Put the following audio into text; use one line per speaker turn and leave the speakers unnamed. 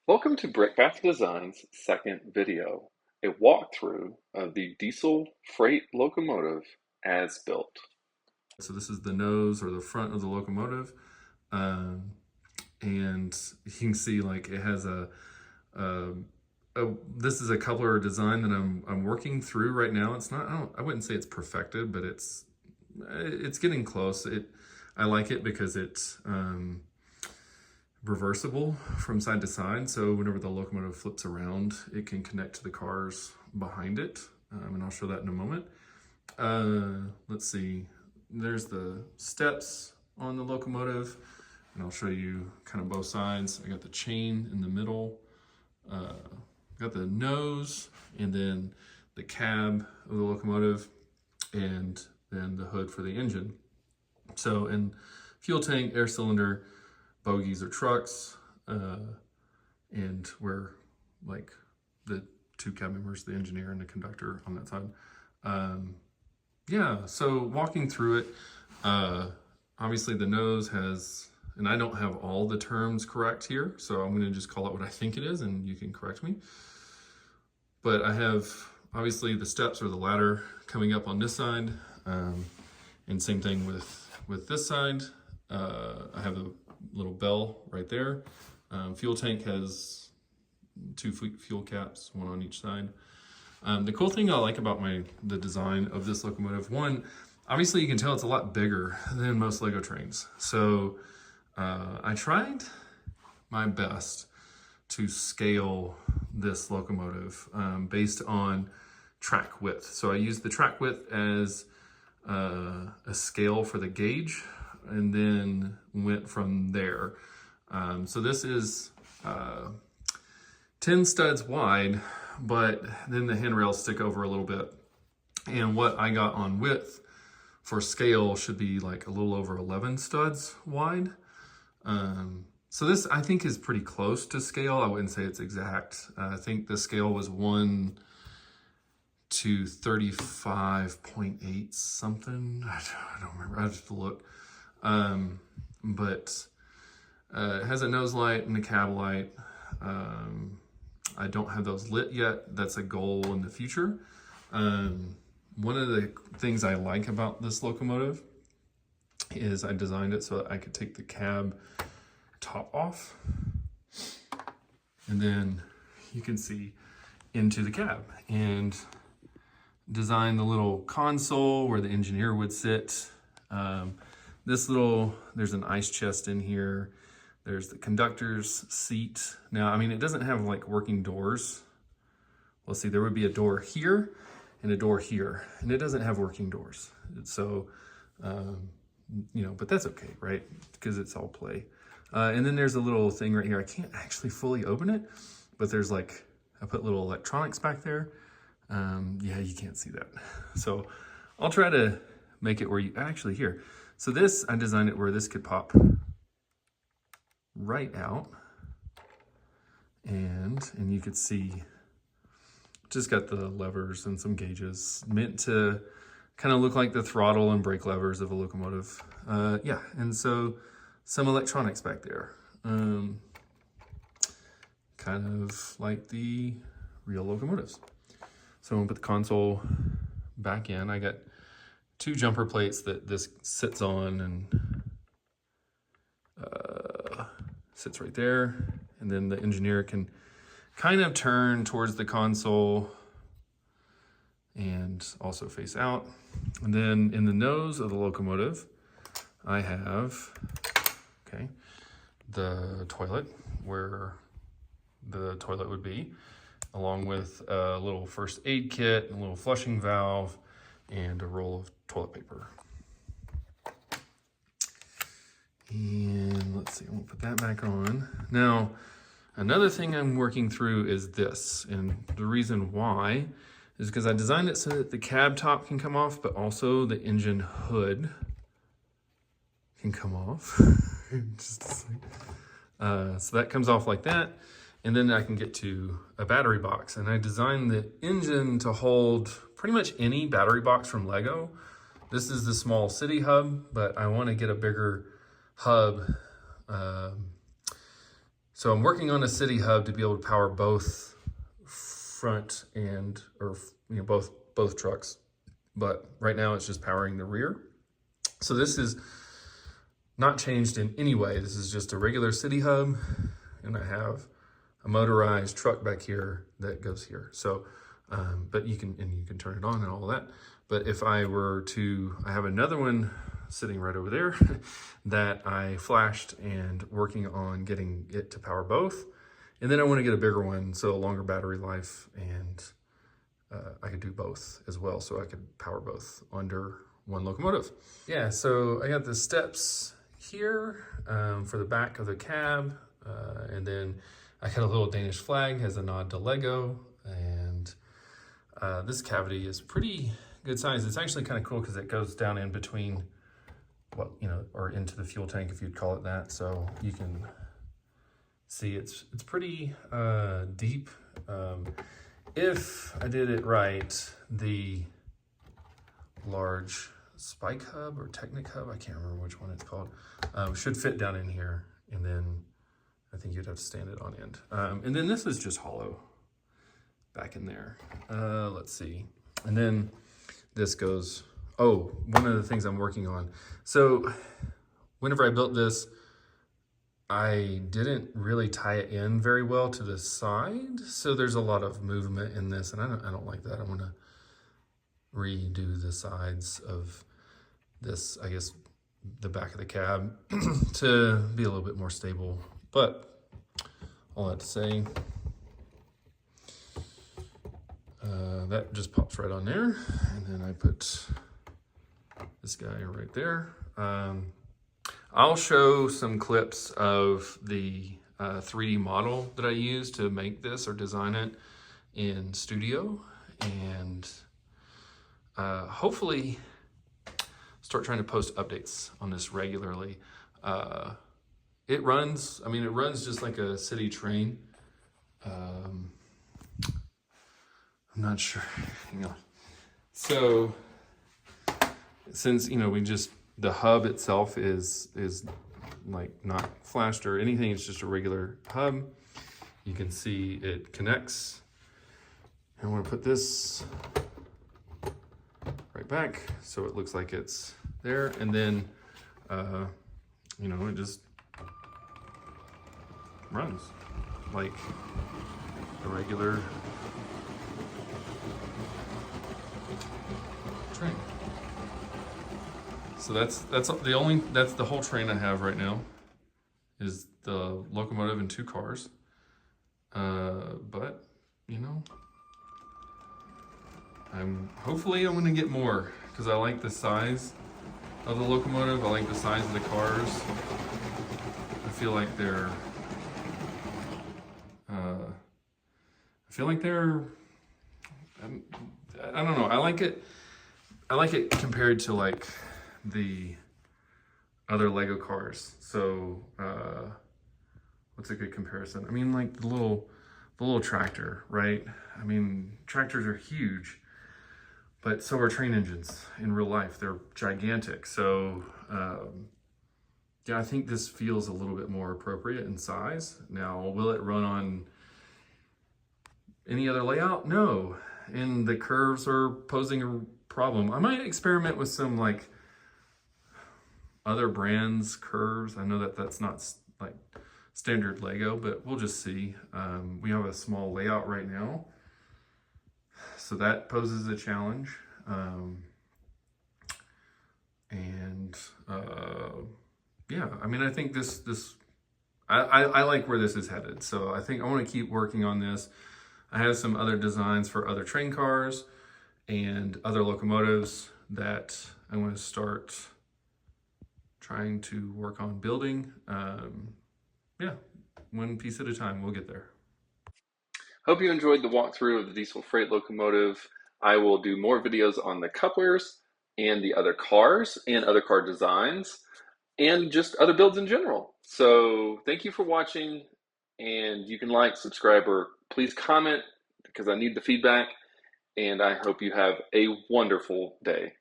Welcome to Brickpath Design's second video, a walkthrough of the diesel freight locomotive as built.
So this is the nose or the front of the locomotive. Um, and you can see like it has a, this is a coupler design that I'm working through right now. It's not, I wouldn't say it's perfected, but it's getting close. I like it because it's reversible from side to side. So whenever the locomotive flips around, it can connect to the cars behind it. And I'll show that in a moment. Let's see, there's the steps on the locomotive, and I'll show you kind of both sides. I got the chain in the middle, got the nose, and then the cab of the locomotive, and then the hood for the engine. So in fuel tank, air cylinder, bogies or trucks, and where like the two cab members, the engineer and the conductor on that side. Yeah, so walking through it, obviously the nose has, and I don't have all the terms correct here, so I'm going to just call it what I think it is, and you can correct me. But I have, obviously, the steps or the ladder coming up on this side, and same thing with this side. I have a little bell right there. Fuel tank has two fuel caps, one on each side. The cool thing I like about the design of this locomotive, one, obviously you can tell it's a lot bigger than most Lego trains. So I tried my best to scale this locomotive based on track width. So I used the track width as a scale for the gauge and then went from there. So this is 10 studs wide, but then the handrails stick over a little bit. And what I got on width for scale should be like a little over 11 studs wide. So this I think is pretty close to scale. I wouldn't say it's exact. I think the scale was 1 to 35.8 something. I don't remember, I have to look. But it has a nose light and a cab light. I don't have those lit yet. That's a goal in the future. One of the things I like about this locomotive is I designed it so that I could take the cab top off, and then you can see into the cab, and design the little console where the engineer would sit. There's an ice chest in here. There's the conductor's seat. Now, I mean, it doesn't have like working doors. Let's see, there would be a door here and a door here, and it doesn't have working doors. So, but that's okay, right? Because it's all play. And then there's a little thing right here. I can't actually fully open it, but there's like, I put little electronics back there. Yeah, you can't see that. So I'll try to make it where you actually hear. So this, I designed it where this could pop right out, and you could see just got the levers and some gauges meant to kind of look like the throttle and brake levers of a locomotive. Yeah, and so some electronics back there, kind of like the real locomotives. So I'm gonna put the console back in. I got two jumper plates that this sits on, and sits right there, and then the engineer can kind of turn towards the console and also face out. And then in the nose of the locomotive, I have, the toilet where the toilet would be, along with a little first aid kit, a little flushing valve, and a roll of toilet paper. And let's see, I'm gonna put that back on. Now, another thing I'm working through is this, and the reason why is because I designed it so that the cab top can come off, but also the engine hood can come off. Just a second. So that comes off like that, and then I can get to a battery box. And I designed the engine to hold pretty much any battery box from Lego. This is the small city hub, but I want to get a bigger hub So I'm working on a city hub to be able to power both front and, or both trucks. But right now it's just powering the rear. So this is not changed in any way. This is just a regular city hub, and I have a motorized truck back here that goes here. So, but you can turn it on and all of that. But if I were to, I have another one sitting right over there that I flashed and working on getting it to power both. And then I want to get a bigger one, so a longer battery life, and I could do both as well, so I could power both under one locomotive. Yeah, so I got the steps here for the back of the cab, and then I got a little Danish flag as a nod to Lego, and this cavity is pretty good size. It's actually kind of cool because it goes down in between, or into the fuel tank, if you'd call it that. So you can see it's pretty deep. If I did it right, the large spike hub or Technic hub, I can't remember which one it's called, should fit down in here, and then I think you'd have to stand it on end. And then this is just hollow back in there. Let's see. And then this goes, one of the things I'm working on. So whenever I built this, I didn't really tie it in very well to the side. So there's a lot of movement in this, and I don't like that. I want to redo the sides of this, I guess, the back of the cab to be a little bit more stable. But all that to say, that just pops right on there. And then I put this guy right there. I'll show some clips of the 3D model that I used to make this or design it in Studio, and hopefully start trying to post updates on this regularly. It runs just like a city train. I'm not sure, hang on. So since, the hub itself is like not flashed or anything, it's just a regular hub. You can see it connects. I want to put this right back so it looks like it's there, and then it just runs like a regular train. So that's the whole train I have right now, is the locomotive and 2 cars. But hopefully I'm gonna get more, because I like the size of the locomotive. I like the size of the cars. I feel like they're I don't know. I like it compared to like the other Lego cars. So what's a good comparison? I mean, like the little tractor, right? I mean, tractors are huge, but so are train engines in real life. They're gigantic. So yeah, I think this feels a little bit more appropriate in size. Now, will it run on any other layout? No. And the curves are posing a problem. I might experiment with some like other brands' curves. I know that that's not like standard Lego, but we'll just see. We have a small layout right now, so that poses a challenge. Yeah, I mean, I think I like where this is headed. So I think I want to keep working on this. I have some other designs for other train cars and other locomotives that I want to start trying to work on building. Yeah, one piece at a time, we'll get there.
Hope you enjoyed the walkthrough of the diesel freight locomotive. I will do more videos on the couplers and the other cars and other car designs and just other builds in general. So thank you for watching, and you can like, subscribe, or please comment, because I need the feedback, and I hope you have a wonderful day.